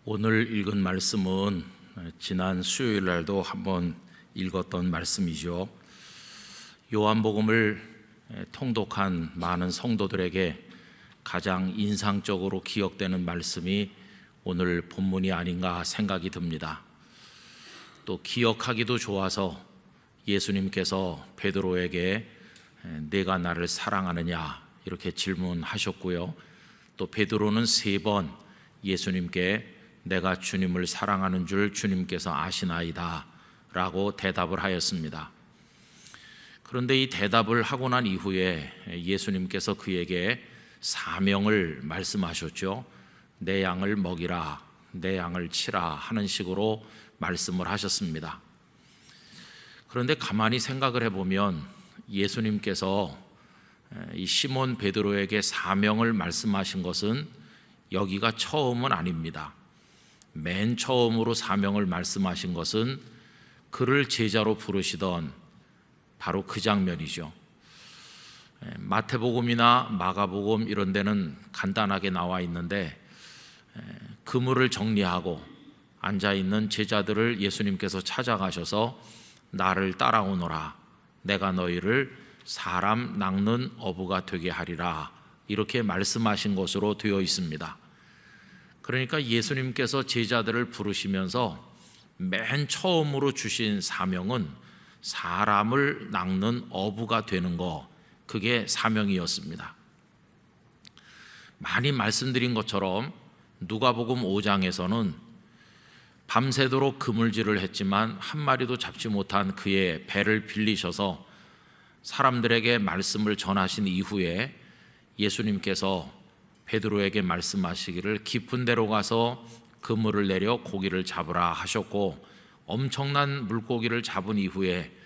오늘 읽은 말씀은 지난 수요일 날도 한번 읽었던 말씀이죠. 요한복음을 통독한 많은 성도들에게 가장 인상적으로 기억되는 말씀이 오늘 본문이 아닌가 생각이 듭니다. 또 기억하기도 좋아서 예수님께서 베드로에게 내가 나를 사랑하느냐 이렇게 질문하셨고요. 또 베드로는 3번 예수님께 내가 주님을 사랑하는 줄 주님께서 아시나이다 라고 대답을 하였습니다. 그런데 이 대답을 하고 난 이후에 예수님께서 그에게 사명을 말씀하셨죠. 내 양을 먹이라, 내 양을 치라 하는 식으로 말씀을 하셨습니다. 그런데 가만히 생각을 해보면 예수님께서 이 시몬 베드로에게 사명을 말씀하신 것은 여기가 처음은 아닙니다. 맨 처음으로 사명을 말씀하신 것은 그를 제자로 부르시던 바로 그 장면이죠. 마태복음이나 마가복음 이런 데는 간단하게 나와 있는데 그물을 정리하고 앉아있는 제자들을 예수님께서 찾아가셔서 나를 따라오너라, 내가 너희를 사람 낚는 어부가 되게 하리라 이렇게 말씀하신 것으로 되어 있습니다. 그러니까 예수님께서 제자들을 부르시면서 맨 처음으로 주신 사명은 사람을 낚는 어부가 되는 것, 그게 사명이었습니다. 많이 말씀드린 것처럼 누가복음 5장에서는 밤새도록 그물질을 했지만 한 마리도 잡지 못한 그의 배를 빌리셔서 사람들에게 말씀을 전하신 이후에 예수님께서 베드로에게 말씀하시기를 깊은 데로 가서 그물을 내려 고기를 잡으라 하셨고, 엄청난 물고기를 잡은 이후에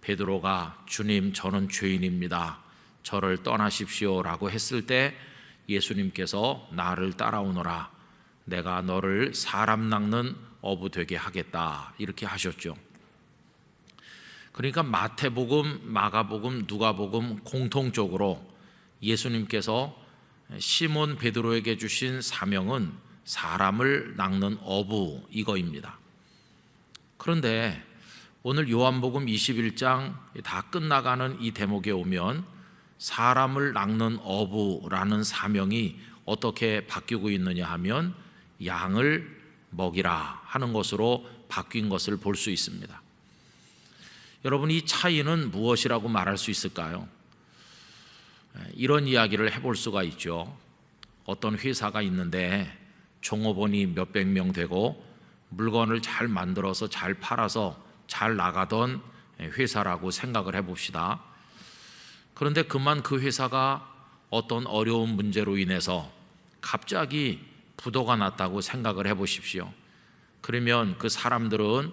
베드로가 주님 저는 죄인입니다, 저를 떠나십시오 라고 했을 때 예수님께서 나를 따라오너라, 내가 너를 사람 낚는 어부 되게 하겠다 이렇게 하셨죠. 그러니까 마태복음, 마가복음, 누가복음 공통적으로 예수님께서 시몬 베드로에게 주신 사명은 사람을 낚는 어부 이거입니다. 그런데 오늘 요한복음 21장 다 끝나가는 이 대목에 오면 사람을 낚는 어부라는 사명이 어떻게 바뀌고 있느냐 하면 양을 먹이라 하는 것으로 바뀐 것을 볼 수 있습니다. 여러분, 이 차이는 무엇이라고 말할 수 있을까요? 이런 이야기를 해볼 수가 있죠. 어떤 회사가 있는데 종업원이 몇백 명 되고 물건을 잘 만들어서 잘 팔아서 잘 나가던 회사라고 생각을 해봅시다. 그런데 그만 그 회사가 어떤 어려운 문제로 인해서 갑자기 부도가 났다고 생각을 해보십시오. 그러면 그 사람들은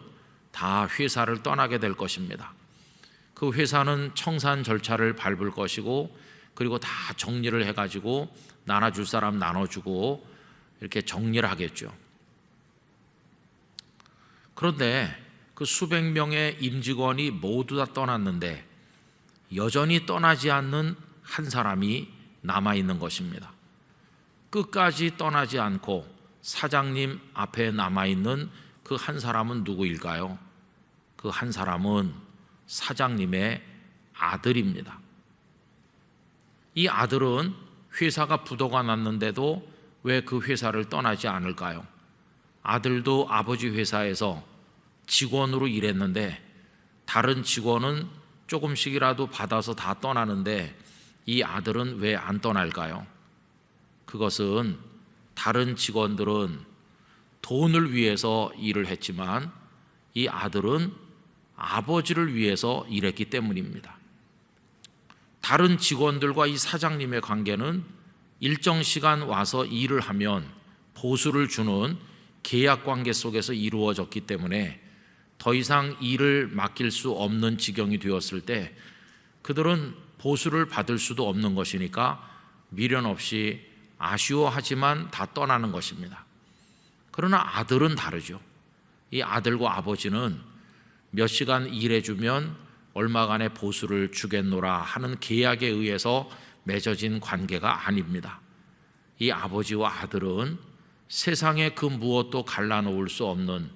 다 회사를 떠나게 될 것입니다. 그 회사는 청산 절차를 밟을 것이고, 그리고 다 정리를 해가지고 나눠줄 사람 나눠주고 이렇게 정리를 하겠죠. 그런데 그 수백 명의 임직원이 모두 다 떠났는데 여전히 떠나지 않는 한 사람이 남아있는 것입니다. 끝까지 떠나지 않고 사장님 앞에 남아있는 그 한 사람은 누구일까요? 그 한 사람은 사장님의 아들입니다. 이 아들은 회사가 부도가 났는데도 왜 그 회사를 떠나지 않을까요? 아들도 아버지 회사에서 직원으로 일했는데 다른 직원은 조금씩이라도 받아서 다 떠나는데 이 아들은 왜 안 떠날까요? 그것은 다른 직원들은 돈을 위해서 일을 했지만 이 아들은 아버지를 위해서 일했기 때문입니다. 다른 직원들과 이 사장님의 관계는 일정 시간 와서 일을 하면 보수를 주는 계약 관계 속에서 이루어졌기 때문에 더 이상 일을 맡길 수 없는 지경이 되었을 때 그들은 보수를 받을 수도 없는 것이니까 미련 없이 아쉬워하지만 다 떠나는 것입니다. 그러나 아들은 다르죠. 이 아들과 아버지는 몇 시간 일해주면 얼마간의 보수를 주겠노라 하는 계약에 의해서 맺어진 관계가 아닙니다. 이 아버지와 아들은 세상의 그 무엇도 갈라놓을 수 없는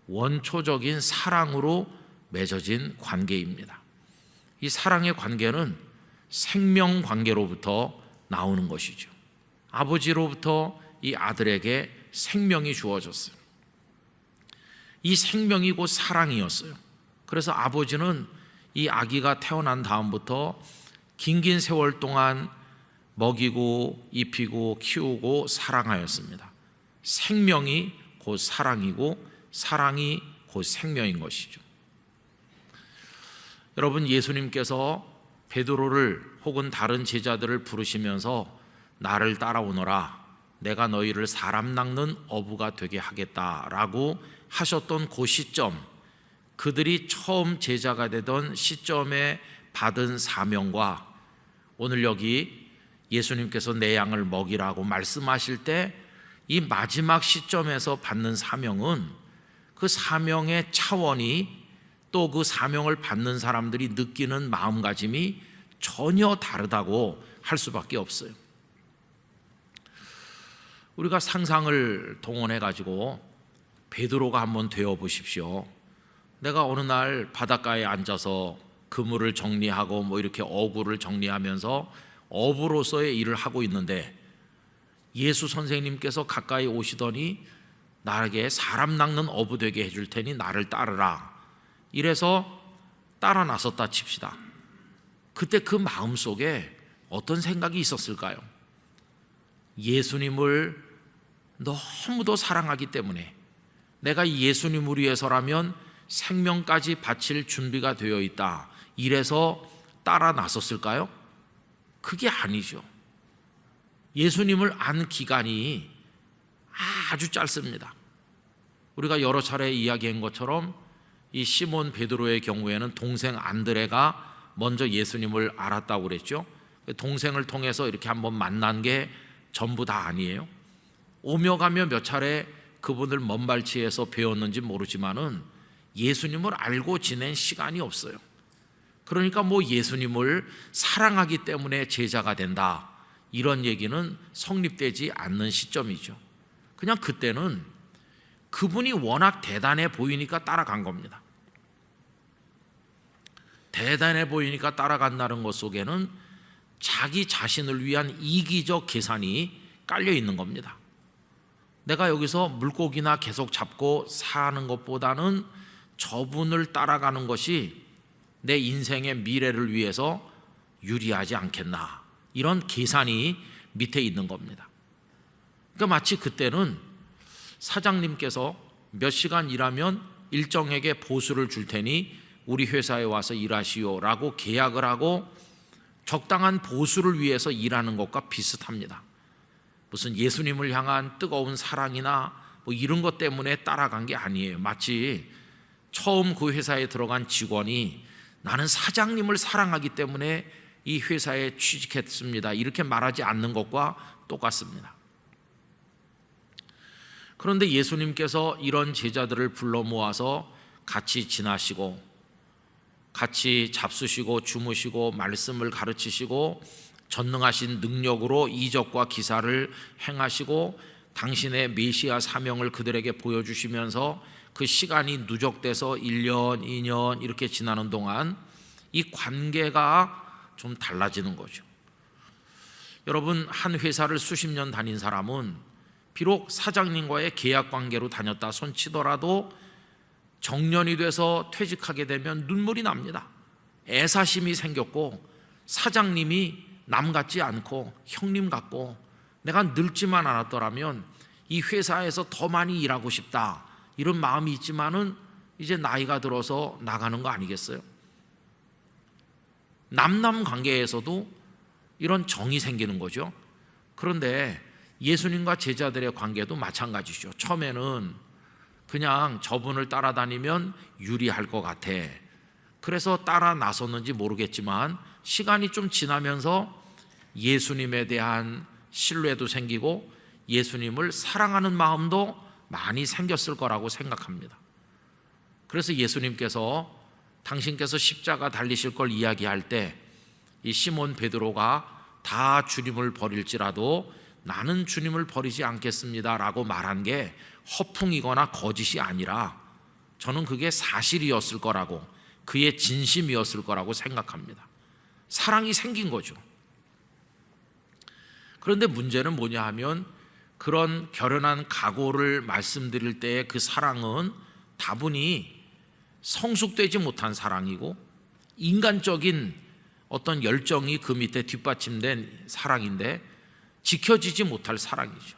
원초적인 사랑으로 맺어진 관계입니다. 이 사랑의 관계는 생명 관계로부터 나오는 것이죠. 아버지로부터 이 아들에게 생명이 주어졌어요. 이 생명이 곧 사랑이었어요. 그래서 아버지는 이 아기가 태어난 다음부터 긴 세월 동안 먹이고 입히고 키우고 사랑하였습니다. 생명이 곧 사랑이고 사랑이 곧 생명인 것이죠. 여러분, 예수님께서 베드로를 혹은 다른 제자들을 부르시면서 나를 따라오너라, 내가 너희를 사람 낚는 어부가 되게 하겠다라고 하셨던 그 시점, 그들이 처음 제자가 되던 시점에 받은 사명과 오늘 여기 예수님께서 내 양을 먹이라고 말씀하실 때 이 마지막 시점에서 받는 사명은 그 사명의 차원이, 또 그 사명을 받는 사람들이 느끼는 마음가짐이 전혀 다르다고 할 수밖에 없어요. 우리가 상상을 동원해 가지고 베드로가 한번 되어 보십시오. 내가 어느 날 바닷가에 앉아서 그물을 정리하고 뭐 이렇게 어구를 정리하면서 어부로서의 일을 하고 있는데 예수 선생님께서 가까이 오시더니 나에게 사람 낚는 어부 되게 해줄 테니 나를 따르라, 이래서 따라 나섰다 칩시다. 그때 그 마음속에 어떤 생각이 있었을까요? 예수님을 너무도 사랑하기 때문에 내가 예수님을 위해서라면 생명까지 바칠 준비가 되어 있다, 이래서 따라 나섰을까요? 그게 아니죠. 예수님을 안 기간이 아주 짧습니다. 우리가 여러 차례 이야기한 것처럼 이 시몬 베드로의 경우에는 동생 안드레가 먼저 예수님을 알았다고 그랬죠. 동생을 통해서 이렇게 한번 만난 게 전부 다 아니에요. 오며 가며 몇 차례 그분을 먼발치에서 배웠는지 모르지만은 예수님을 알고 지낸 시간이 없어요. 그러니까 뭐 예수님을 사랑하기 때문에 제자가 된다, 이런 얘기는 성립되지 않는 시점이죠. 그냥 그때는 그분이 워낙 대단해 보이니까 따라간 겁니다. 대단해 보이니까 따라간다는 것 속에는 자기 자신을 위한 이기적 계산이 깔려 있는 겁니다. 내가 여기서 물고기나 계속 잡고 사는 것보다는 저분을 따라가는 것이 내 인생의 미래를 위해서 유리하지 않겠나, 이런 계산이 밑에 있는 겁니다. 그러니까 마치 그때는 사장님께서 몇 시간 일하면 일정에게 보수를 줄 테니 우리 회사에 와서 일하시오라고 계약을 하고 적당한 보수를 위해서 일하는 것과 비슷합니다. 무슨 예수님을 향한 뜨거운 사랑이나 뭐 이런 것 때문에 따라간 게 아니에요. 마치 처음 그 회사에 들어간 직원이 나는 사장님을 사랑하기 때문에 이 회사에 취직했습니다, 이렇게 말하지 않는 것과 똑같습니다. 그런데 예수님께서 이런 제자들을 불러 모아서 같이 지나시고 같이 잡수시고 주무시고 말씀을 가르치시고 전능하신 능력으로 이적과 기사를 행하시고 당신의 메시아 사명을 그들에게 보여주시면서 그 시간이 누적돼서 1년, 2년 이렇게 지나는 동안 이 관계가 좀 달라지는 거죠. 여러분, 한 회사를 수십 년 다닌 사람은 비록 사장님과의 계약 관계로 다녔다 손치더라도 정년이 돼서 퇴직하게 되면 눈물이 납니다. 애사심이 생겼고 사장님이 남 같지 않고 형님 같고 내가 늙지만 않았더라면 이 회사에서 더 많이 일하고 싶다, 이런 마음이 있지만은 이제 나이가 들어서 나가는 거 아니겠어요? 남남 관계에서도 이런 정이 생기는 거죠. 그런데 예수님과 제자들의 관계도 마찬가지죠. 처음에는 그냥 저분을 따라다니면 유리할 것 같아, 그래서 따라 나섰는지 모르겠지만 시간이 좀 지나면서 예수님에 대한 신뢰도 생기고 예수님을 사랑하는 마음도 많이 생겼을 거라고 생각합니다. 그래서 예수님께서 당신께서 십자가 달리실 걸 이야기할 때 이 시몬 베드로가 다 주님을 버릴지라도 나는 주님을 버리지 않겠습니다 라고 말한 게 허풍이거나 거짓이 아니라 저는 그게 사실이었을 거라고, 그의 진심이었을 거라고 생각합니다. 사랑이 생긴 거죠. 그런데 문제는 뭐냐 하면 그런 결연한 각오를 말씀드릴 때의 그 사랑은 다분히 성숙되지 못한 사랑이고 인간적인 어떤 열정이 그 밑에 뒷받침된 사랑인데 지켜지지 못할 사랑이죠.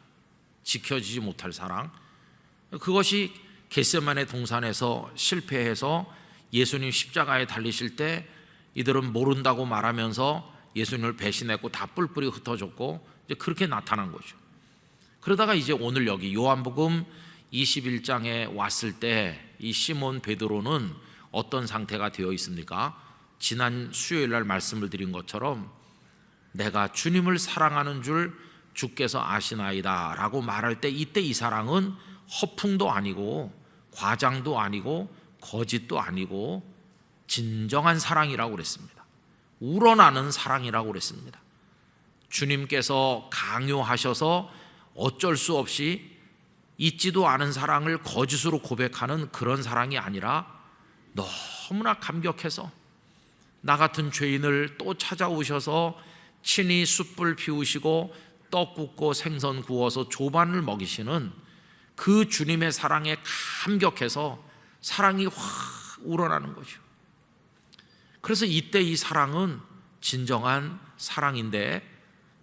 지켜지지 못할 사랑. 그것이 겟세마네 동산에서 실패해서 예수님 십자가에 달리실 때 이들은 모른다고 말하면서 예수님을 배신했고 다 뿔뿔이 흩어졌고 이제 그렇게 나타난 거죠. 그러다가 이제 오늘 여기 요한복음 21장에 왔을 때 이 시몬 베드로는 어떤 상태가 되어 있습니까? 지난 수요일 날 말씀을 드린 것처럼 내가 주님을 사랑하는 줄 주께서 아시나이다 라고 말할 때 이때 이 사랑은 허풍도 아니고 과장도 아니고 거짓도 아니고 진정한 사랑이라고 그랬습니다. 우러나는 사랑이라고 그랬습니다. 주님께서 강요하셔서 어쩔 수 없이 있지도 않은 사랑을 거짓으로 고백하는 그런 사랑이 아니라 너무나 감격해서 나 같은 죄인을 또 찾아오셔서 친히 숯불 피우시고 떡 굽고 생선 구워서 조반을 먹이시는 그 주님의 사랑에 감격해서 사랑이 확 우러나는 거죠. 그래서 이때 이 사랑은 진정한 사랑인데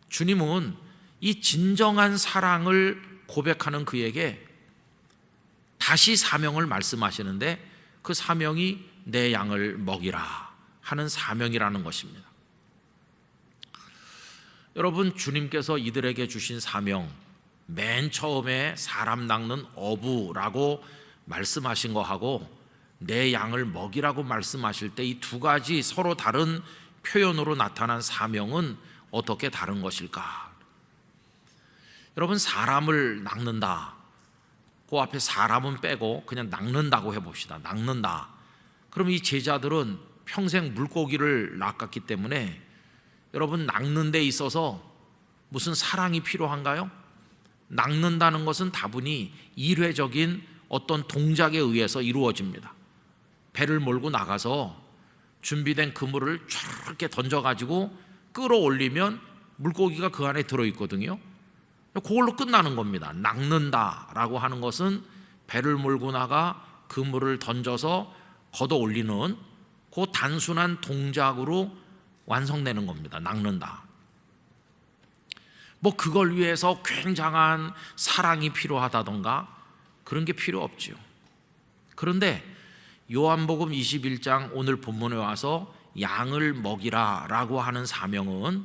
주님은 이 진정한 사랑을 고백하는 그에게 다시 사명을 말씀하시는데 그 사명이 내 양을 먹이라 하는 사명이라는 것입니다. 여러분, 주님께서 이들에게 주신 사명, 맨 처음에 사람 낚는 어부라고 말씀하신 거하고 내 양을 먹이라고 말씀하실 때 이 두 가지 서로 다른 표현으로 나타난 사명은 어떻게 다른 것일까? 여러분, 사람을 낚는다, 그 앞에 사람은 빼고 그냥 낚는다고 해봅시다. 낚는다. 그럼 이 제자들은 평생 물고기를 낚았기 때문에 여러분, 낚는 데 있어서 무슨 사랑이 필요한가요? 낚는다는 것은 다분히 일회적인 어떤 동작에 의해서 이루어집니다. 배를 몰고 나가서 준비된 그물을 쫙 던져가지고 끌어올리면 물고기가 그 안에 들어있거든요. 그걸로 끝나는 겁니다. 낚는다라고 하는 것은 배를 몰고 나가 그물을 던져서 걷어올리는 그 단순한 동작으로 완성되는 겁니다. 낚는다. 뭐 그걸 위해서 굉장한 사랑이 필요하다던가 그런 게 필요 없지요. 그런데 요한복음 21장 오늘 본문에 와서 양을 먹이라 라고 하는 사명은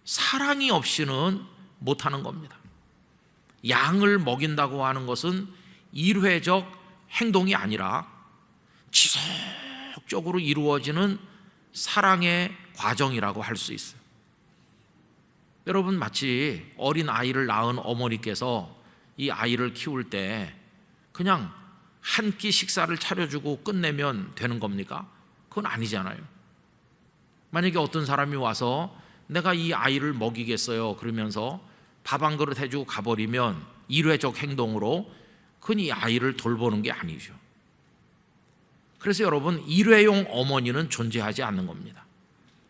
사랑이 없이는 못하는 겁니다. 양을 먹인다고 하는 것은 일회적 행동이 아니라 지속적으로 이루어지는 사랑의 과정이라고 할 수 있어요. 여러분, 마치 어린 아이를 낳은 어머니께서 이 아이를 키울 때 그냥 한 끼 식사를 차려주고 끝내면 되는 겁니까? 그건 아니잖아요. 만약에 어떤 사람이 와서 내가 이 아이를 먹이겠어요 그러면서 밥 한 그릇 해주고 가버리면 일회적 행동으로 그건 이 아이를 돌보는 게 아니죠. 그래서 여러분, 일회용 어머니는 존재하지 않는 겁니다.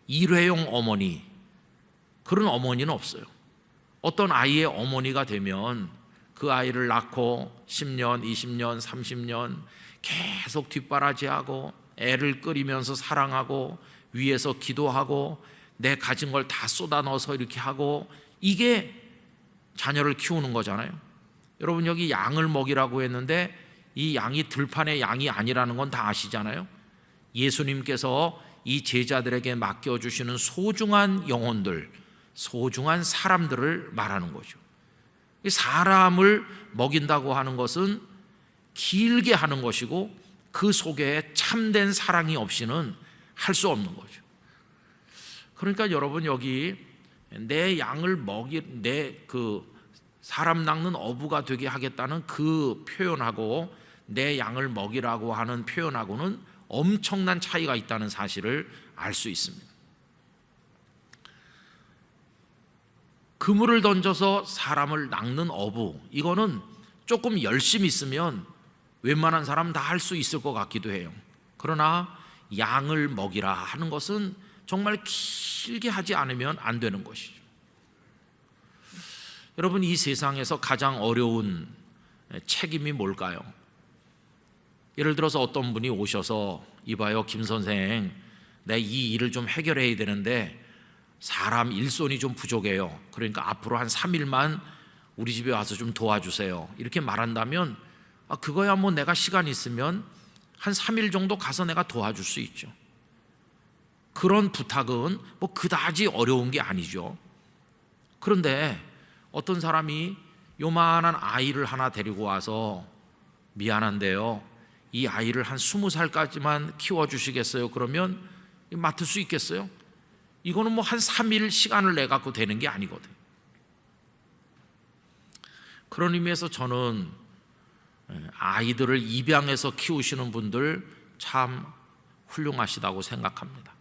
일회용 어머니, 그런 어머니는 없어요. 어떤 아이의 어머니가 되면 그 아이를 낳고 10년, 20년, 30년 계속 뒷바라지하고 애를 끓이면서 사랑하고 위에서 기도하고 내 가진 걸 다 쏟아 넣어서 이렇게 하고, 이게 자녀를 키우는 거잖아요. 여러분, 여기 양을 먹이라고 했는데 이 양이 들판의 양이 아니라는 건 다 아시잖아요. 예수님께서 이 제자들에게 맡겨주시는 소중한 영혼들, 소중한 사람들을 말하는 거죠. 사람을 먹인다고 하는 것은 길게 하는 것이고 그 속에 참된 사랑이 없이는 할 수 없는 거죠. 그러니까 여러분, 여기 내 양을 사람 낚는 어부가 되게 하겠다는 그 표현하고 내 양을 먹이라고 하는 표현하고는 엄청난 차이가 있다는 사실을 알 수 있습니다. 그물을 던져서 사람을 낚는 어부, 이거는 조금 열심히 있으면 웬만한 사람 다 할 수 있을 것 같기도 해요. 그러나 양을 먹이라 하는 것은 정말 길게 하지 않으면 안 되는 것이죠. 여러분, 이 세상에서 가장 어려운 책임이 뭘까요? 예를 들어서 어떤 분이 오셔서 이봐요 김 선생, 내 이 일을 좀 해결해야 되는데 사람 일손이 좀 부족해요. 그러니까 앞으로 한 3일만 우리 집에 와서 좀 도와주세요. 이렇게 말한다면 그거야 뭐 내가 시간 있으면 한 3일 정도 가서 내가 도와줄 수 있죠. 그런 부탁은 뭐 그다지 어려운 게 아니죠. 그런데 어떤 사람이 요만한 아이를 하나 데리고 와서 미안한데요, 이 아이를 한 20살까지만 키워주시겠어요? 그러면 맡을 수 있겠어요? 이거는 뭐 한 3일 시간을 내 갖고 되는 게 아니거든. 그런 의미에서 저는 아이들을 입양해서 키우시는 분들 참 훌륭하시다고 생각합니다.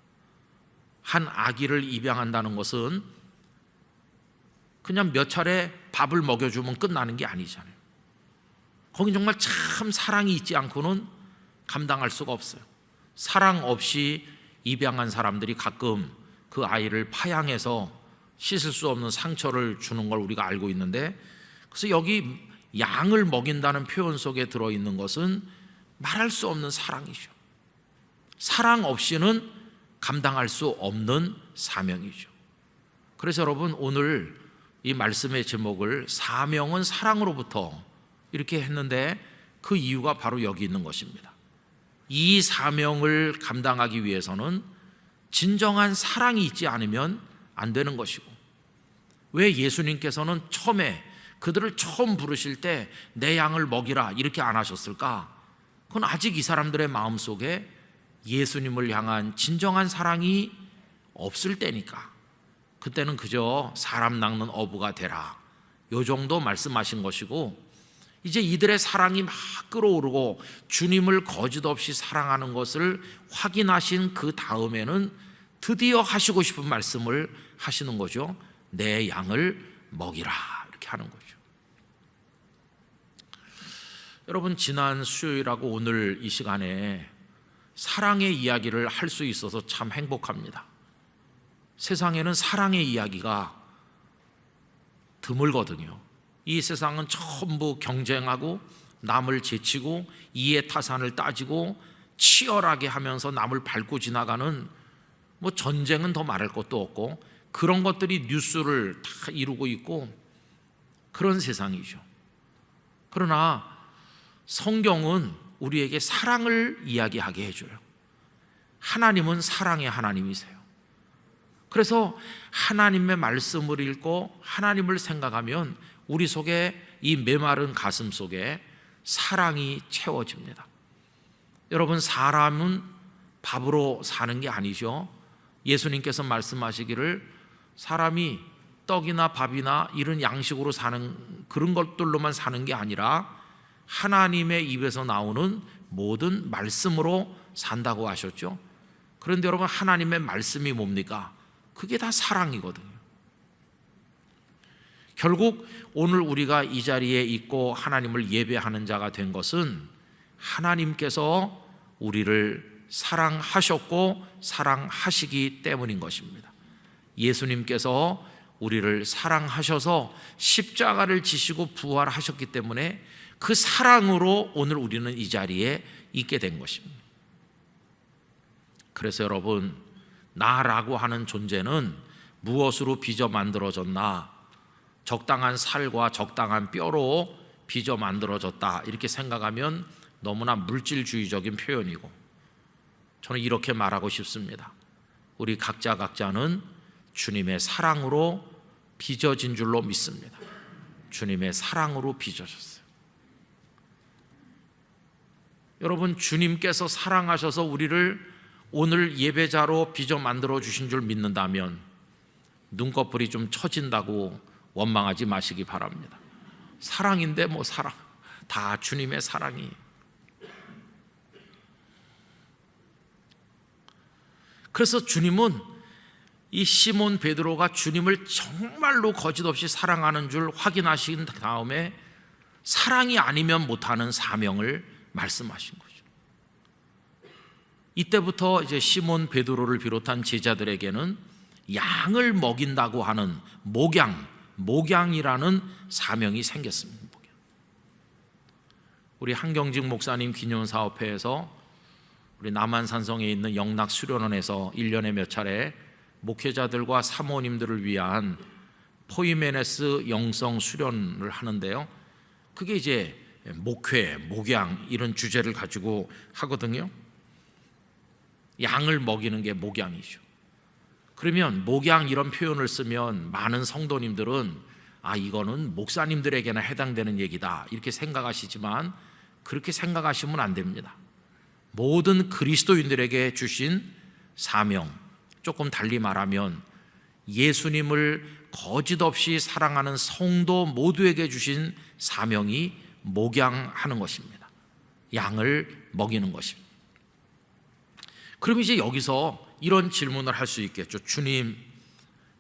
한 아기를 입양한다는 것은 그냥 몇 차례 밥을 먹여주면 끝나는 게 아니잖아요. 거긴 정말 참 사랑이 있지 않고는 감당할 수가 없어요. 사랑 없이 입양한 사람들이 가끔 그 아이를 파양해서 씻을 수 없는 상처를 주는 걸 우리가 알고 있는데, 그래서 여기 양을 먹인다는 표현 속에 들어있는 것은 말할 수 없는 사랑이죠. 사랑 없이는 감당할 수 없는 사명이죠. 그래서 여러분, 오늘 이 말씀의 제목을 사명은 사랑으로부터 이렇게 했는데 그 이유가 바로 여기 있는 것입니다. 이 사명을 감당하기 위해서는 진정한 사랑이 있지 않으면 안 되는 것이고, 왜 예수님께서는 처음에 그들을 처음 부르실 때 내 양을 먹이라 이렇게 안 하셨을까? 그건 아직 이 사람들의 마음속에 예수님을 향한 진정한 사랑이 없을 때니까. 그때는 그저 사람 낚는 어부가 되라, 요 정도 말씀하신 것이고, 이제 이들의 사랑이 막 끓어오르고 주님을 거짓 없이 사랑하는 것을 확인하신 그 다음에는 드디어 하시고 싶은 말씀을 하시는 거죠. 내 양을 먹이라, 이렇게 하는 거죠. 여러분, 지난 수요일하고 오늘 이 시간에 사랑의 이야기를 할 수 있어서 참 행복합니다. 세상에는 사랑의 이야기가 드물거든요. 이 세상은 전부 경쟁하고 남을 제치고 이해타산을 따지고 치열하게 하면서 남을 밟고 지나가는, 뭐 전쟁은 더 말할 것도 없고 그런 것들이 뉴스를 다 이루고 있고 그런 세상이죠. 그러나 성경은 우리에게 사랑을 이야기하게 해줘요. 하나님은 사랑의 하나님이세요. 그래서 하나님의 말씀을 읽고 하나님을 생각하면 우리 속에, 이 메마른 가슴 속에 사랑이 채워집니다. 여러분, 사람은 밥으로 사는 게 아니죠. 예수님께서 말씀하시기를 사람이 떡이나 밥이나 이런 양식으로 사는 그런 것들로만 사는 게 아니라 하나님의 입에서 나오는 모든 말씀으로 산다고 하셨죠. 그런데 여러분, 하나님의 말씀이 뭡니까? 그게 다 사랑이거든요. 결국 오늘 우리가 이 자리에 있고 하나님을 예배하는 자가 된 것은 하나님께서 우리를 사랑하셨고 사랑하시기 때문인 것입니다. 예수님께서 우리를 사랑하셔서 십자가를 지시고 부활하셨기 때문에 그 사랑으로 오늘 우리는 이 자리에 있게 된 것입니다. 그래서 여러분, 나라고 하는 존재는 무엇으로 빚어 만들어졌나? 적당한 살과 적당한 뼈로 빚어 만들어졌다, 이렇게 생각하면 너무나 물질주의적인 표현이고, 저는 이렇게 말하고 싶습니다. 우리 각자는 주님의 사랑으로 빚어진 줄로 믿습니다. 주님의 사랑으로 빚어졌어요. 여러분, 주님께서 사랑하셔서 우리를 오늘 예배자로 빚어 만들어 주신 줄 믿는다면 눈꺼풀이 좀 처진다고 원망하지 마시기 바랍니다. 사랑인데 뭐 사랑, 다 주님의 사랑이. 그래서 주님은 이 시몬 베드로가 주님을 정말로 거짓없이 사랑하는 줄 확인하신 다음에 사랑이 아니면 못하는 사명을 말씀하신 거죠. 이때부터 이제 시몬 베드로를 비롯한 제자들에게는 양을 먹인다고 하는 목양이라는 사명이 생겼습니다. 우리 한경직 목사님 기념사업회에서 우리 남한산성에 있는 영락수련원에서 1년에 몇 차례 목회자들과 사모님들을 위한 포이메네스 영성 수련을 하는데요, 그게 이제 목회, 목양 이런 주제를 가지고 하거든요. 양을 먹이는 게 목양이죠. 그러면 목양 이런 표현을 쓰면 많은 성도님들은 이거는 목사님들에게나 해당되는 얘기다 이렇게 생각하시지만 그렇게 생각하시면 안 됩니다. 모든 그리스도인들에게 주신 사명, 조금 달리 말하면 예수님을 거짓없이 사랑하는 성도 모두에게 주신 사명이 목양하는 것입니다. 양을 먹이는 것입니다. 그럼 이제 여기서 이런 질문을 할 수 있겠죠. 주님,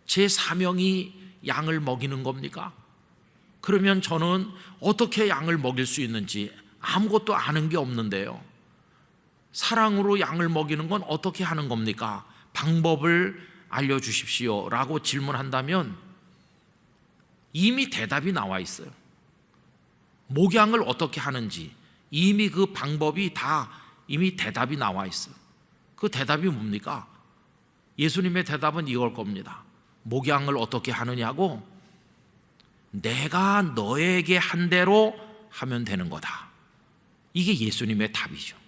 제 사명이 양을 먹이는 겁니까? 그러면 저는 어떻게 양을 먹일 수 있는지 아무것도 아는 게 없는데요, 사랑으로 양을 먹이는 건 어떻게 하는 겁니까? 방법을 알려주십시오 라고 질문한다면 이미 대답이 나와 있어요. 목양을 어떻게 하는지 이미 그 방법이 다 이미 대답이 나와 있어요. 그 대답이 뭡니까? 예수님의 대답은 이걸 겁니다. 목양을 어떻게 하느냐고, 내가 너에게 한 대로 하면 되는 거다. 이게 예수님의 답이죠.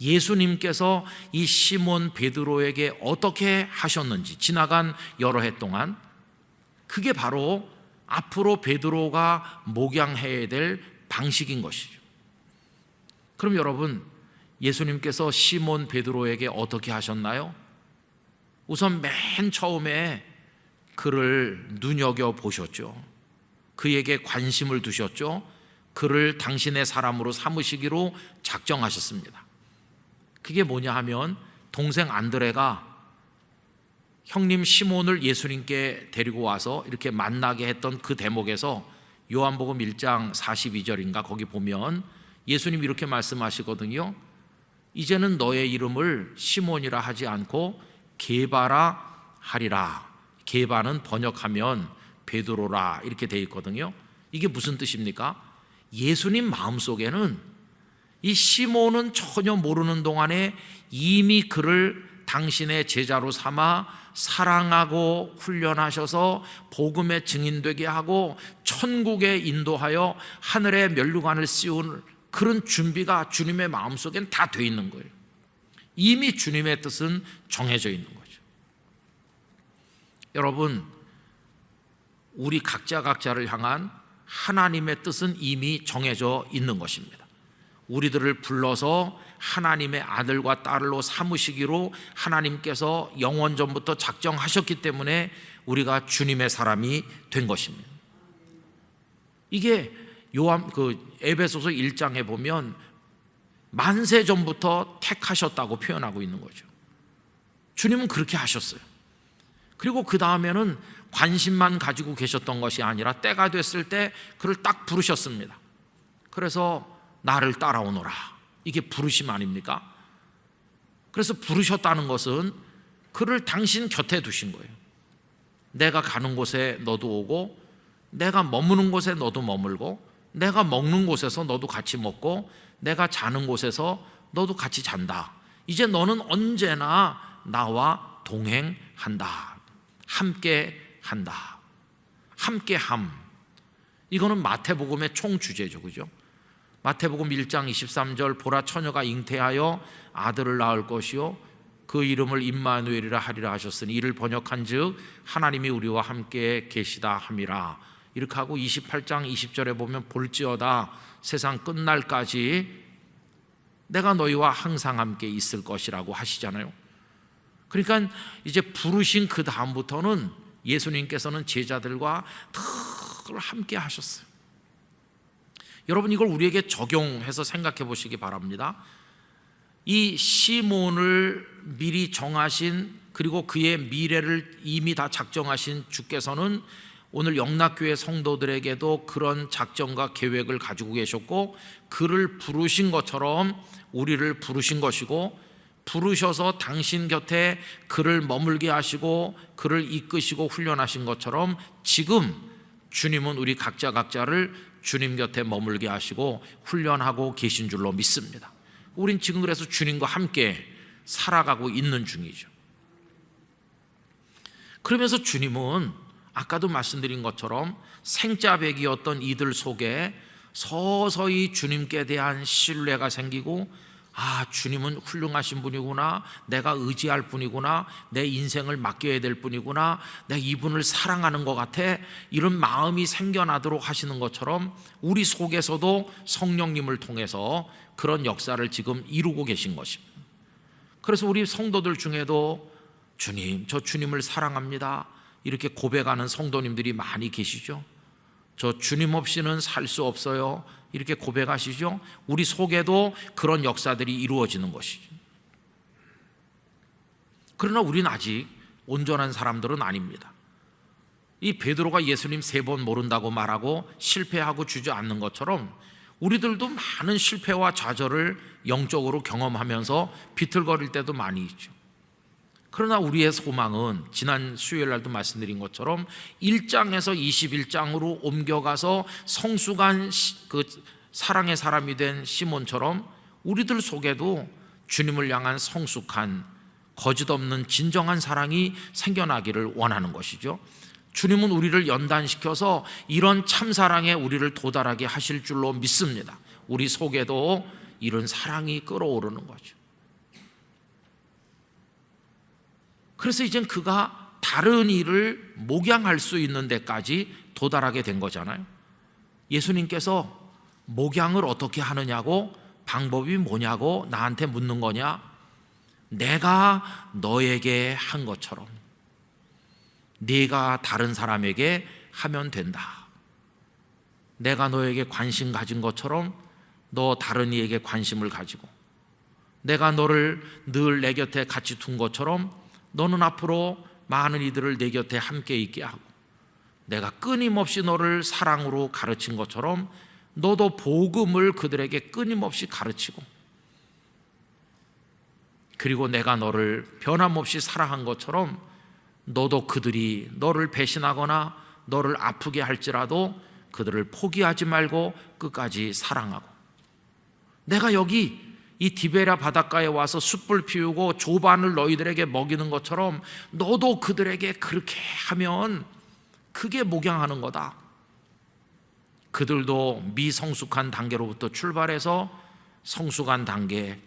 예수님께서 이 시몬 베드로에게 어떻게 하셨는지 지나간 여러 해 동안, 그게 바로 앞으로 베드로가 목양해야 될 방식인 것이죠. 그럼 여러분, 예수님께서 시몬 베드로에게 어떻게 하셨나요? 우선 맨 처음에 그를 눈여겨보셨죠. 그에게 관심을 두셨죠. 그를 당신의 사람으로 삼으시기로 작정하셨습니다. 그게 뭐냐 하면, 동생 안드레가 형님 시몬을 예수님께 데리고 와서 이렇게 만나게 했던 그 대목에서 요한복음 1장 42절인가 거기 보면 예수님이 이렇게 말씀하시거든요. 이제는 너의 이름을 시몬이라 하지 않고 게바라 하리라. 게바는 번역하면 베드로라 이렇게 돼 있거든요. 이게 무슨 뜻입니까? 예수님 마음속에는 이 시몬은 전혀 모르는 동안에 이미 그를 당신의 제자로 삼아 사랑하고 훈련하셔서 복음의 증인되게 하고 천국에 인도하여 하늘에 면류관을 씌운 그런 준비가 주님의 마음속엔 다 돼 있는 거예요. 이미 주님의 뜻은 정해져 있는 거죠. 여러분, 우리 각자를 향한 하나님의 뜻은 이미 정해져 있는 것입니다. 우리들을 불러서 하나님의 아들과 딸로 삼으시기로 하나님께서 영원 전부터 작정하셨기 때문에 우리가 주님의 사람이 된 것입니다. 이게 에베소서 1장에 보면 만세 전부터 택하셨다고 표현하고 있는 거죠. 주님은 그렇게 하셨어요. 그리고 그 다음에는 관심만 가지고 계셨던 것이 아니라 때가 됐을 때 그를 딱 부르셨습니다. 그래서 나를 따라오너라, 이게 부르심 아닙니까? 그래서 부르셨다는 것은 그를 당신 곁에 두신 거예요. 내가 가는 곳에 너도 오고, 내가 머무는 곳에 너도 머물고, 내가 먹는 곳에서 너도 같이 먹고, 내가 자는 곳에서 너도 같이 잔다. 이제 너는 언제나 나와 동행한다. 함께 한다. 함께함. 이거는 마태복음의 총 주제죠, 그죠? 마태복음 1장 23절 보라 처녀가 잉태하여 아들을 낳을 것이요 그 이름을 임마누엘이라 하리라 하셨으니 이를 번역한즉 하나님이 우리와 함께 계시다 함이라. 이렇게 하고 28장 20절에 보면 볼지어다 세상 끝날까지 내가 너희와 항상 함께 있을 것이라고 하시잖아요. 그러니까 이제 부르신 그 다음부터는 예수님께서는 제자들과 늘 함께 하셨어요. 여러분, 이걸 우리에게 적용해서 생각해 보시기 바랍니다. 이 시몬을 미리 정하신 그리고 그의 미래를 이미 다 작정하신 주께서는 오늘 영락교회 성도들에게도 그런 작정과 계획을 가지고 계셨고, 그를 부르신 것처럼 우리를 부르신 것이고, 부르셔서 당신 곁에 그를 머물게 하시고 그를 이끄시고 훈련하신 것처럼 지금 주님은 우리 각자를 주님 곁에 머물게 하시고 훈련하고 계신 줄로 믿습니다. 우린 지금 그래서 주님과 함께 살아가고 있는 중이죠. 그러면서 주님은 아까도 말씀드린 것처럼 생짜배기였던 이들 속에 서서히 주님께 대한 신뢰가 생기고, 주님은 훌륭하신 분이구나, 내가 의지할 분이구나, 내 인생을 맡겨야 될 분이구나, 내가 이분을 사랑하는 것 같아, 이런 마음이 생겨나도록 하시는 것처럼 우리 속에서도 성령님을 통해서 그런 역사를 지금 이루고 계신 것입니다. 그래서 우리 성도들 중에도 주님, 저 주님을 사랑합니다, 이렇게 고백하는 성도님들이 많이 계시죠. 저 주님 없이는 살 수 없어요, 이렇게 고백하시죠. 우리 속에도 그런 역사들이 이루어지는 것이죠. 그러나 우리는 아직 온전한 사람들은 아닙니다. 이 베드로가 예수님 3번 모른다고 말하고 실패하고 주저앉는 것처럼 우리들도 많은 실패와 좌절을 영적으로 경험하면서 비틀거릴 때도 많이 있죠. 그러나 우리의 소망은 지난 수요일 날도 말씀드린 것처럼 1장에서 21장으로 옮겨가서 성숙한 그 사랑의 사람이 된 시몬처럼 우리들 속에도 주님을 향한 성숙한 거짓없는 진정한 사랑이 생겨나기를 원하는 것이죠. 주님은 우리를 연단시켜서 이런 참사랑에 우리를 도달하게 하실 줄로 믿습니다. 우리 속에도 이런 사랑이 끓어오르는 거죠. 그래서 이젠 그가 다른 일을 목양할 수 있는 데까지 도달하게 된 거잖아요. 예수님께서 목양을 어떻게 하느냐고, 방법이 뭐냐고 나한테 묻는 거냐? 내가 너에게 한 것처럼 네가 다른 사람에게 하면 된다. 내가 너에게 관심 가진 것처럼 너 다른 이에게 관심을 가지고, 내가 너를 늘 내 곁에 같이 둔 것처럼 너는 앞으로 많은 이들을 내 곁에 함께 있게 하고, 내가 끊임없이 너를 사랑으로 가르친 것처럼 너도 복음을 그들에게 끊임없이 가르치고, 그리고 내가 너를 변함없이 사랑한 것처럼 너도 그들이 너를 배신하거나 너를 아프게 할지라도 그들을 포기하지 말고 끝까지 사랑하고, 내가 여기 이 디베랴 바닷가에 와서 숯불 피우고 조반을 너희들에게 먹이는 것처럼 너도 그들에게 그렇게 하면 그게 목양하는 거다. 그들도 미성숙한 단계로부터 출발해서 성숙한 단계,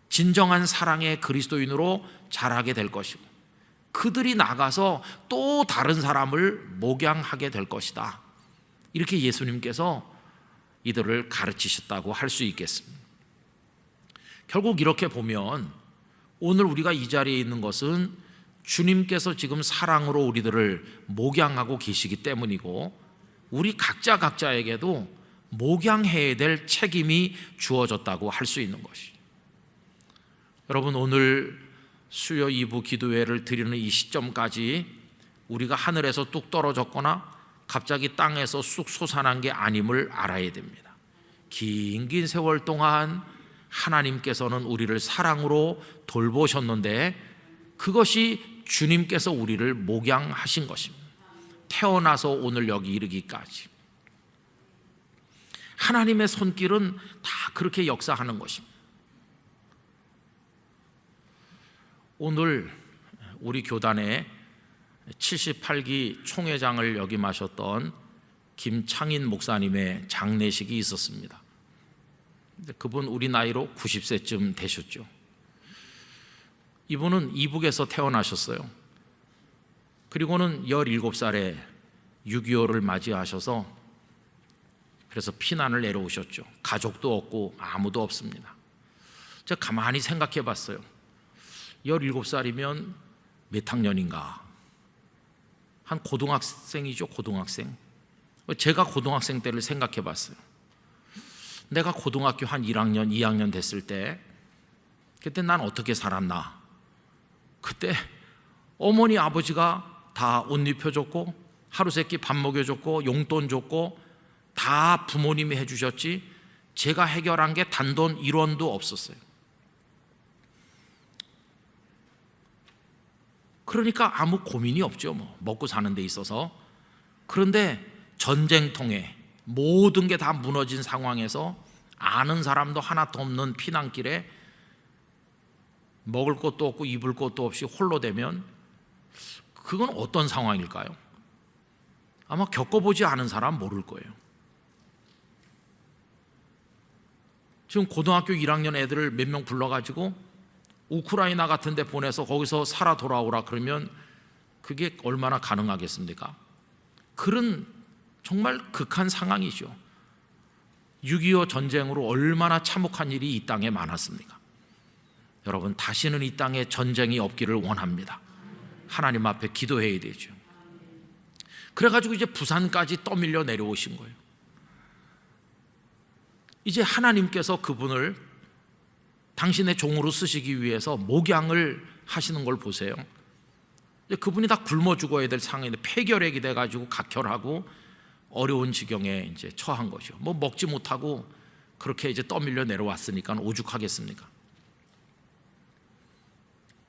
진정한 사랑의 그리스도인으로 자라게 될 것이고, 그들이 나가서 또 다른 사람을 목양하게 될 것이다. 이렇게 예수님께서 이들을 가르치셨다고 할 수 있겠습니다. 결국 이렇게 보면 오늘 우리가 이 자리에 있는 것은 주님께서 지금 사랑으로 우리들을 목양하고 계시기 때문이고, 우리 각자에게도 목양해야 될 책임이 주어졌다고 할 수 있는 것이죠. 여러분, 오늘 수요 2부 기도회를 드리는 이 시점까지 우리가 하늘에서 뚝 떨어졌거나 갑자기 땅에서 쑥 솟아난 게 아님을 알아야 됩니다. 긴 세월 동안 하나님께서는 우리를 사랑으로 돌보셨는데, 그것이 주님께서 우리를 목양하신 것입니다. 태어나서 오늘 여기 이르기까지 하나님의 손길은 다 그렇게 역사하는 것입니다. 오늘 우리 교단에 78기 총회장을 역임하셨던 김창인 목사님의 장례식이 있었습니다. 그분 우리 나이로 90세쯤 되셨죠. 이분은 이북에서 태어나셨어요. 그리고는 17살에 6.25를 맞이하셔서 그래서 피난을 내려오셨죠. 가족도 없고 아무도 없습니다. 제가 가만히 생각해 봤어요. 17살이면 몇 학년인가? 한 고등학생이죠, 고등학생. 제가 고등학생 때를 생각해 봤어요. 내가 고등학교 한 1학년, 2학년 됐을 때, 그때 난 어떻게 살았나? 그때 어머니 아버지가 다 옷 입혀줬고 하루 세끼 밥 먹여줬고 용돈 줬고 다 부모님이 해주셨지 제가 해결한 게 단돈 1원도 없었어요. 그러니까 아무 고민이 없죠. 먹고 사는 데 있어서. 그런데 전쟁통에 모든 게 다 무너진 상황에서 아는 사람도 하나도 없는 피난길에 먹을 것도 없고 입을 것도 없이 홀로 되면 그건 어떤 상황일까요? 아마 겪어보지 않은 사람 모를 거예요. 지금 고등학교 1학년 애들을 몇 명 불러가지고 우크라이나 같은 데 보내서 거기서 살아 돌아오라 그러면 그게 얼마나 가능하겠습니까? 그런 정말 극한 상황이죠. 6.25 전쟁으로 얼마나 참혹한 일이 이 땅에 많았습니까? 여러분, 다시는 이 땅에 전쟁이 없기를 원합니다. 하나님 앞에 기도해야 되죠. 그래가지고 이제 부산까지 떠밀려 내려오신 거예요. 이제 하나님께서 그분을 당신의 종으로 쓰시기 위해서 목양을 하시는 걸 보세요. 그분이 다 굶어 죽어야 될 상황인데 폐결핵이 돼가지고 각혈하고 어려운 지경에 이제 처한 거죠. 먹지 못하고 그렇게 이제 떠밀려 내려왔으니까 오죽하겠습니까?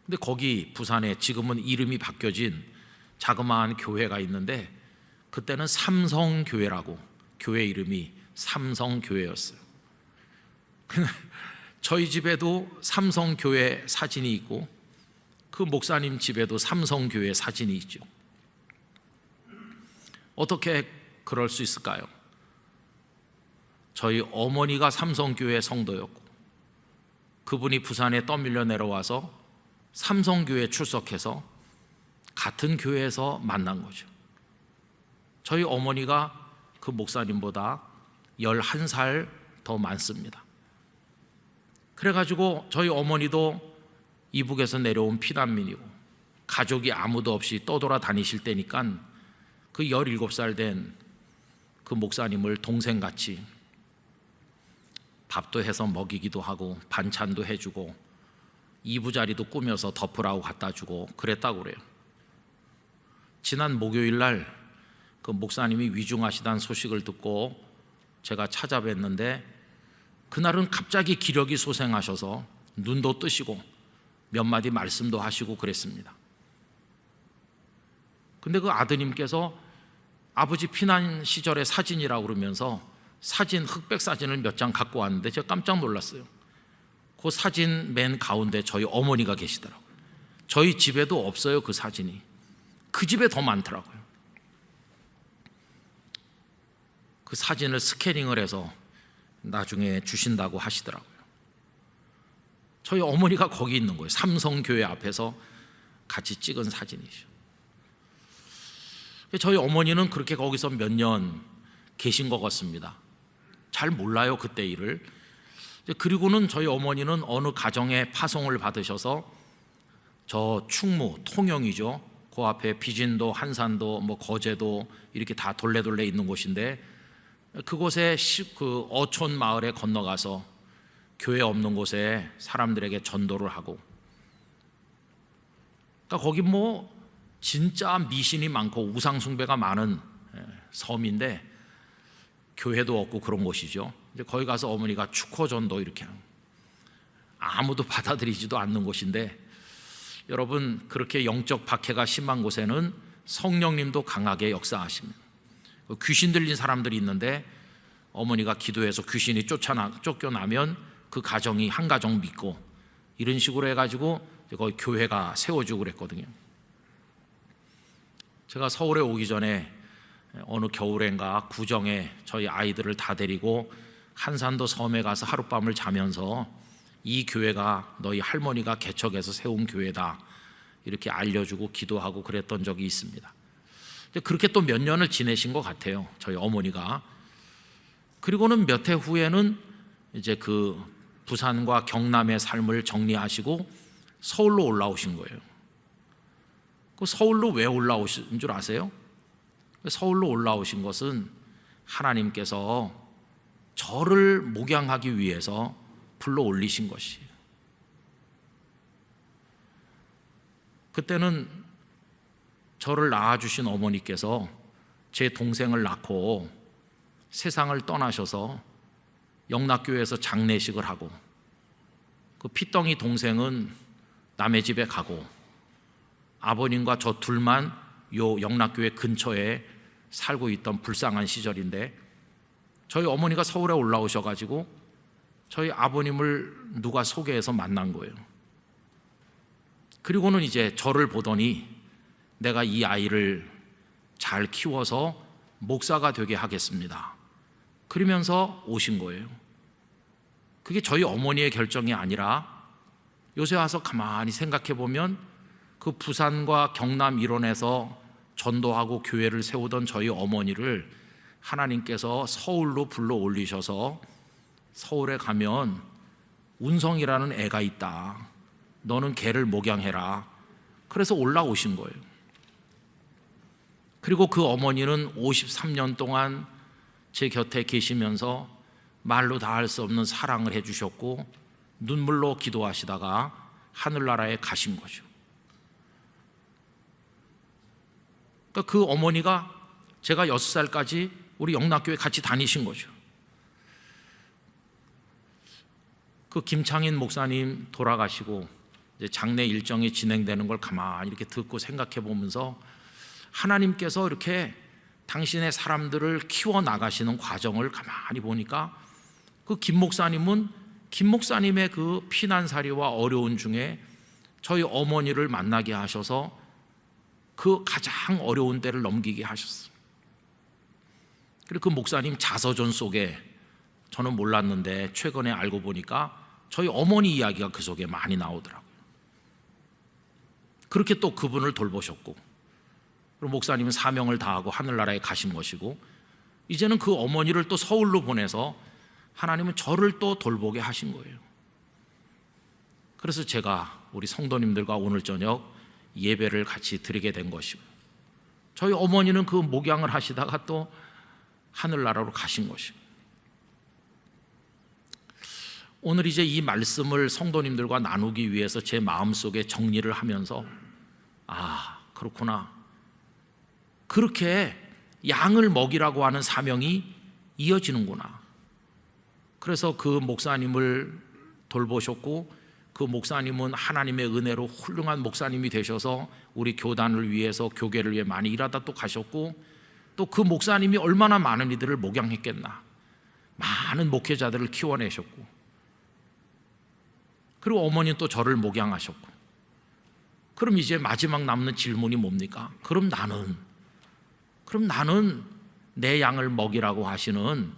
근데 거기 부산에 지금은 이름이 바뀌어진 자그마한 교회가 있는데 그때는 삼성교회라고 교회 이름이 삼성교회였어요. 저희 집에도 삼성교회 사진이 있고 그 목사님 집에도 삼성교회 사진이 있죠. 어떻게 그럴 수 있을까요? 저희 어머니가 삼성교회 성도였고 그분이 부산에 떠밀려 내려와서 삼성교회 출석해서 같은 교회에서 만난 거죠. 저희 어머니가 그 목사님보다 11살 더 많습니다. 그래가지고 저희 어머니도 이북에서 내려온 피난민이고 가족이 아무도 없이 떠돌아 다니실 때니까 그 17살 된 그 목사님을 동생같이 밥도 해서 먹이기도 하고 반찬도 해주고 이부자리도 꾸며서 덮으라고 갖다 주고 그랬다고 그래요. 지난 목요일 날 그 목사님이 위중하시다는 소식을 듣고 제가 찾아뵀는데 그날은 갑자기 기력이 솟행하셔서 눈도 뜨시고 몇 마디 말씀도 하시고 그랬습니다. 근데 그 아드님께서 아버지 피난 시절의 사진이라고 그러면서 사진, 흑백 사진을 몇 장 갖고 왔는데 제가 깜짝 놀랐어요. 그 사진 맨 가운데 저희 어머니가 계시더라고요. 저희 집에도 없어요, 그 사진이. 그 집에 더 많더라고요. 그 사진을 스캐닝을 해서 나중에 주신다고 하시더라고요. 저희 어머니가 거기 있는 거예요. 삼성교회 앞에서 같이 찍은 사진이죠. 저희 어머니는 그렇게 거기서 몇 년 계신 것 같습니다. 잘 몰라요, 그때 일을. 그리고는 저희 어머니는 어느 가정에 파송을 받으셔서 저 충무, 통영이죠. 그 앞에 비진도, 한산도, 거제도 이렇게 다 돌레돌레 있는 곳인데 그곳에 그 어촌 마을에 건너가서 교회 없는 곳에 사람들에게 전도를 하고, 그러니까 거기 진짜 미신이 많고 우상 숭배가 많은 섬인데 교회도 없고 그런 곳이죠. 이제 거기 가서 어머니가 축호전도 이렇게 아무도 받아들이지도 않는 곳인데, 여러분, 그렇게 영적 박해가 심한 곳에는 성령님도 강하게 역사하십니다. 귀신 들린 사람들이 있는데 어머니가 기도해서 귀신이 쫓겨나면 그 가정이 한 가정 믿고 이런 식으로 해가지고 거기 교회가 세워지고 그랬거든요. 제가 서울에 오기 전에 어느 겨울엔가 구정에 저희 아이들을 다 데리고 한산도 섬에 가서 하룻밤을 자면서 이 교회가 너희 할머니가 개척해서 세운 교회다 이렇게 알려주고 기도하고 그랬던 적이 있습니다. 그렇게 또 몇 년을 지내신 것 같아요, 저희 어머니가. 그리고는 몇 해 후에는 이제 그 부산과 경남의 삶을 정리하시고 서울로 올라오신 거예요. 그 서울로 왜 올라오신 줄 아세요? 서울로 올라오신 것은 하나님께서 저를 목양하기 위해서 불러 올리신 것이에요. 그때는 저를 낳아주신 어머니께서 제 동생을 낳고 세상을 떠나셔서 영락교회에서 장례식을 하고 그 피덩이 동생은 남의 집에 가고 아버님과 저 둘만 요 영락교회 근처에 살고 있던 불쌍한 시절인데, 저희 어머니가 서울에 올라오셔가지고 저희 아버님을 누가 소개해서 만난 거예요. 그리고는 이제 저를 보더니 내가 이 아이를 잘 키워서 목사가 되게 하겠습니다, 그러면서 오신 거예요. 그게 저희 어머니의 결정이 아니라 요새 와서 가만히 생각해 보면 그 부산과 경남 일원에서 전도하고 교회를 세우던 저희 어머니를 하나님께서 서울로 불러 올리셔서 서울에 가면 운성이라는 애가 있다, 너는 걔를 목양해라, 그래서 올라오신 거예요. 그리고 그 어머니는 53년 동안 제 곁에 계시면서 말로 다 할 수 없는 사랑을 해주셨고 눈물로 기도하시다가 하늘나라에 가신 거죠. 그러니까 그 어머니가 제가 6살까지 우리 영락교회 같이 다니신 거죠. 그 김창인 목사님 돌아가시고 이제 장례 일정이 진행되는 걸 가만히 이렇게 듣고 생각해 보면서 하나님께서 이렇게 당신의 사람들을 키워나가시는 과정을 가만히 보니까 그 김 목사님은 김 목사님의 그 피난살이와 어려운 중에 저희 어머니를 만나게 하셔서 그 가장 어려운 때를 넘기게 하셨어요. 그리고 그 목사님 자서전 속에 저는 몰랐는데 최근에 알고 보니까 저희 어머니 이야기가 그 속에 많이 나오더라고요. 그렇게 또 그분을 돌보셨고, 그리고 목사님은 사명을 다하고 하늘나라에 가신 것이고, 이제는 그 어머니를 또 서울로 보내서 하나님은 저를 또 돌보게 하신 거예요. 그래서 제가 우리 성도님들과 오늘 저녁 예배를 같이 드리게 된 것이고, 저희 어머니는 그 목양을 하시다가 또 하늘나라로 가신 것이고, 오늘 이제 이 말씀을 성도님들과 나누기 위해서 제 마음속에 정리를 하면서 그렇구나, 그렇게 양을 먹이라고 하는 사명이 이어지는구나. 그래서 그 목사님을 돌보셨고, 그 목사님은 하나님의 은혜로 훌륭한 목사님이 되셔서 우리 교단을 위해서 교계를 위해 많이 일하다 또 가셨고, 또 그 목사님이 얼마나 많은 이들을 목양했겠나, 많은 목회자들을 키워내셨고, 그리고 어머니는 또 저를 목양하셨고, 그럼 이제 마지막 남는 질문이 뭡니까? 그럼 나는 내 양을 먹이라고 하시는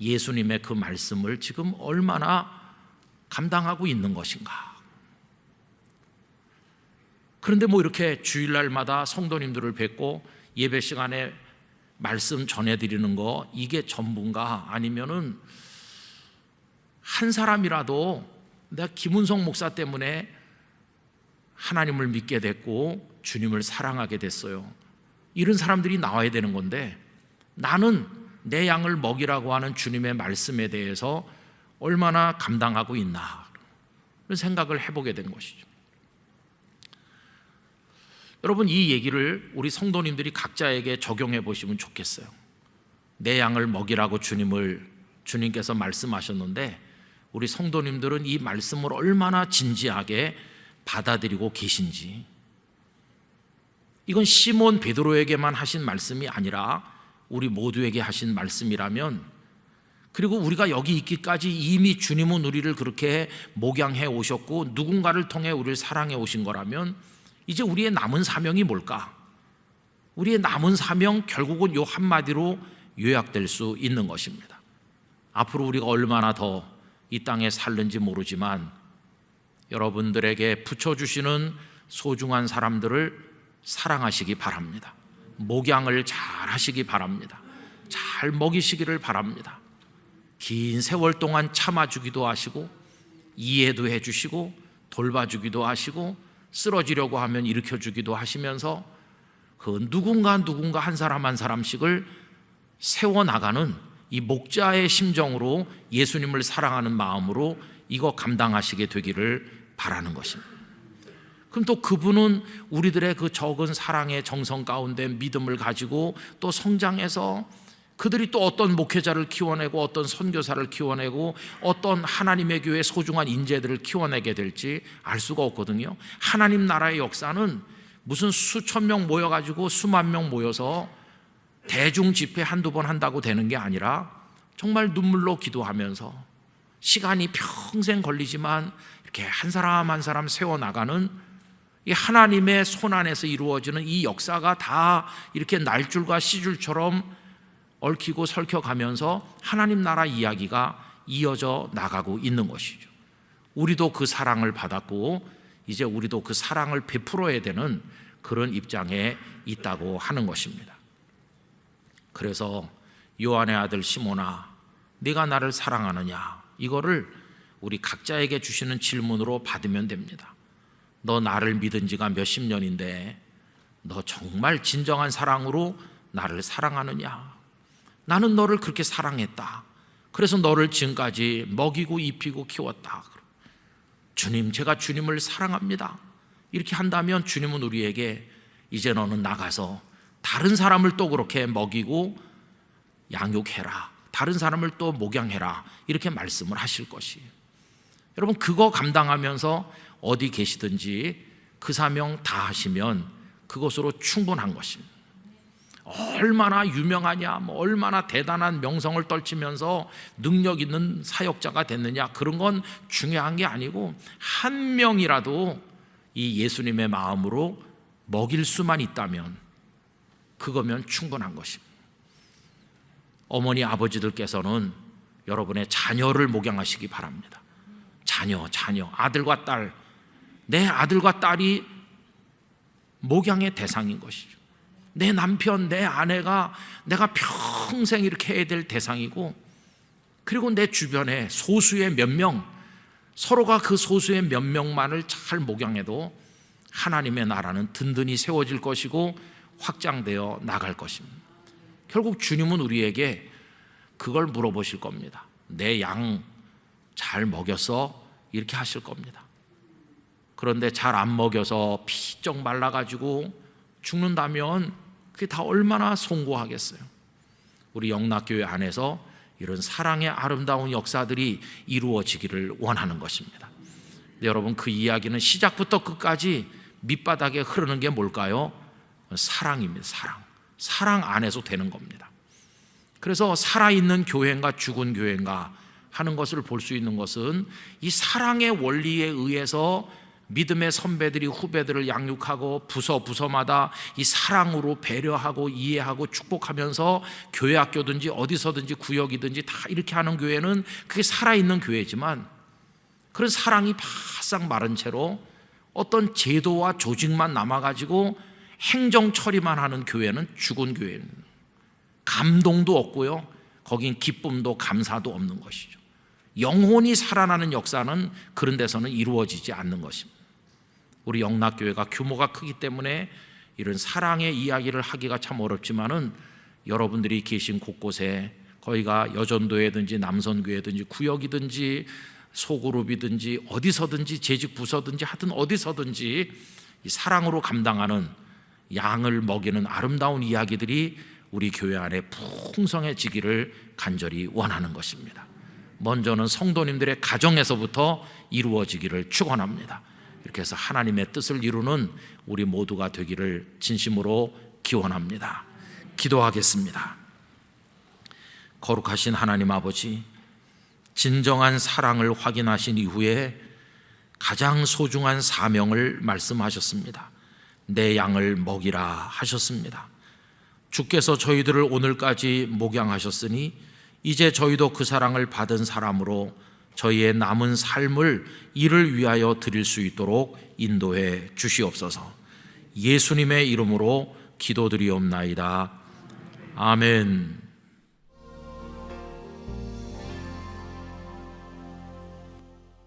예수님의 그 말씀을 지금 얼마나 감당하고 있는 것인가? 그런데 뭐 이렇게 주일날마다 성도님들을 뵙고 예배 시간에 말씀 전해드리는 거, 이게 전부인가? 아니면은 한 사람이라도 내가 김은성 목사 때문에 하나님을 믿게 됐고 주님을 사랑하게 됐어요, 이런 사람들이 나와야 되는 건데, 나는 내 양을 먹이라고 하는 주님의 말씀에 대해서 얼마나 감당하고 있나, 그런 생각을 해보게 된 것이죠. 여러분, 이 얘기를 우리 성도님들이 각자에게 적용해 보시면 좋겠어요. 내 양을 먹이라고 주님께서 말씀하셨는데, 우리 성도님들은 이 말씀을 얼마나 진지하게 받아들이고 계신지. 이건 시몬 베드로에게만 하신 말씀이 아니라 우리 모두에게 하신 말씀이라면, 그리고 우리가 여기 있기까지 이미 주님은 우리를 그렇게 목양해 오셨고 누군가를 통해 우리를 사랑해 오신 거라면, 이제 우리의 남은 사명이 뭘까? 우리의 남은 사명, 결국은 요 한마디로 요약될 수 있는 것입니다. 앞으로 우리가 얼마나 더 이 땅에 살는지 모르지만 여러분들에게 붙여주시는 소중한 사람들을 사랑하시기 바랍니다. 목양을 잘 하시기 바랍니다. 잘 먹이시기를 바랍니다. 긴 세월 동안 참아주기도 하시고 이해도 해주시고 돌봐주기도 하시고 쓰러지려고 하면 일으켜주기도 하시면서 그 누군가 한 사람 한 사람씩을 세워나가는 이 목자의 심정으로, 예수님을 사랑하는 마음으로 이거 감당하시게 되기를 바라는 것입니다. 그럼 또 그분은 우리들의 그 적은 사랑의 정성 가운데 믿음을 가지고 또 성장해서 그들이 또 어떤 목회자를 키워내고 어떤 선교사를 키워내고 어떤 하나님의 교회 소중한 인재들을 키워내게 될지 알 수가 없거든요. 하나님 나라의 역사는 무슨 수천 명 모여가지고 수만 명 모여서 대중 집회 한두 번 한다고 되는 게 아니라 정말 눈물로 기도하면서 시간이 평생 걸리지만 이렇게 한 사람 한 사람 세워나가는 이 하나님의 손 안에서 이루어지는 이 역사가 다 이렇게 날줄과 시줄처럼 얽히고 설켜가면서 하나님 나라 이야기가 이어져 나가고 있는 것이죠. 우리도 그 사랑을 받았고 이제 우리도 그 사랑을 베풀어야 되는 그런 입장에 있다고 하는 것입니다. 그래서 요한의 아들 시몬아, 네가 나를 사랑하느냐? 이거를 우리 각자에게 주시는 질문으로 받으면 됩니다. 너 나를 믿은 지가 몇십 년인데 너 정말 진정한 사랑으로 나를 사랑하느냐? 나는 너를 그렇게 사랑했다. 그래서 너를 지금까지 먹이고 입히고 키웠다. 주님, 제가 주님을 사랑합니다. 이렇게 한다면 주님은 우리에게 이제 너는 나가서 다른 사람을 또 그렇게 먹이고 양육해라, 다른 사람을 또 목양해라, 이렇게 말씀을 하실 것이에요. 여러분, 그거 감당하면서 어디 계시든지 그 사명 다 하시면 그것으로 충분한 것입니다. 얼마나 유명하냐, 얼마나 대단한 명성을 떨치면서 능력 있는 사역자가 됐느냐, 그런 건 중요한 게 아니고 한 명이라도 이 예수님의 마음으로 먹일 수만 있다면 그거면 충분한 것입니다. 어머니 아버지들께서는 여러분의 자녀를 목양하시기 바랍니다. 자녀, 아들과 딸, 내 아들과 딸이 목양의 대상인 것이죠. 내 남편, 내 아내가 내가 평생 이렇게 해야 될 대상이고, 그리고 내 주변에 소수의 몇 명, 서로가 그 소수의 몇 명만을 잘 목양해도 하나님의 나라는 든든히 세워질 것이고 확장되어 나갈 것입니다. 결국 주님은 우리에게 그걸 물어보실 겁니다. 내 양 잘 먹였어? 이렇게 하실 겁니다. 그런데 잘 안 먹여서 피쩍 말라가지고 죽는다면 그게 다 얼마나 송구하겠어요. 우리 영락교회 안에서 이런 사랑의 아름다운 역사들이 이루어지기를 원하는 것입니다. 여러분, 그 이야기는 시작부터 끝까지 밑바닥에 흐르는 게 뭘까요? 사랑입니다. 사랑 안에서 되는 겁니다. 그래서 살아있는 교회인가 죽은 교회인가 하는 것을 볼 수 있는 것은 이 사랑의 원리에 의해서 믿음의 선배들이 후배들을 양육하고 부서마다 이 사랑으로 배려하고 이해하고 축복하면서 교회 학교든지 어디서든지 구역이든지 다 이렇게 하는 교회는 그게 살아있는 교회지만, 그런 사랑이 바싹 마른 채로 어떤 제도와 조직만 남아가지고 행정 처리만 하는 교회는 죽은 교회입니다. 감동도 없고요, 거긴 기쁨도 감사도 없는 것이죠. 영혼이 살아나는 역사는 그런 데서는 이루어지지 않는 것입니다. 우리 영락교회가 규모가 크기 때문에 이런 사랑의 이야기를 하기가 참 어렵지만은 여러분들이 계신 곳곳에, 거기가 여전도회든지 남선교회든지 구역이든지 소그룹이든지 어디서든지 재직 부서든지 하여튼 어디서든지 이 사랑으로 감당하는, 양을 먹이는 아름다운 이야기들이 우리 교회 안에 풍성해지기를 간절히 원하는 것입니다. 먼저는 성도님들의 가정에서부터 이루어지기를 축원합니다. 이렇게 해서 하나님의 뜻을 이루는 우리 모두가 되기를 진심으로 기원합니다. 기도하겠습니다. 거룩하신 하나님 아버지, 진정한 사랑을 확인하신 이후에 가장 소중한 사명을 말씀하셨습니다. 내 양을 먹이라 하셨습니다. 주께서 저희들을 오늘까지 목양하셨으니 이제 저희도 그 사랑을 받은 사람으로 저희의 남은 삶을 이를 위하여 드릴 수 있도록 인도해 주시옵소서. 예수님의 이름으로 기도드리옵나이다. 아멘.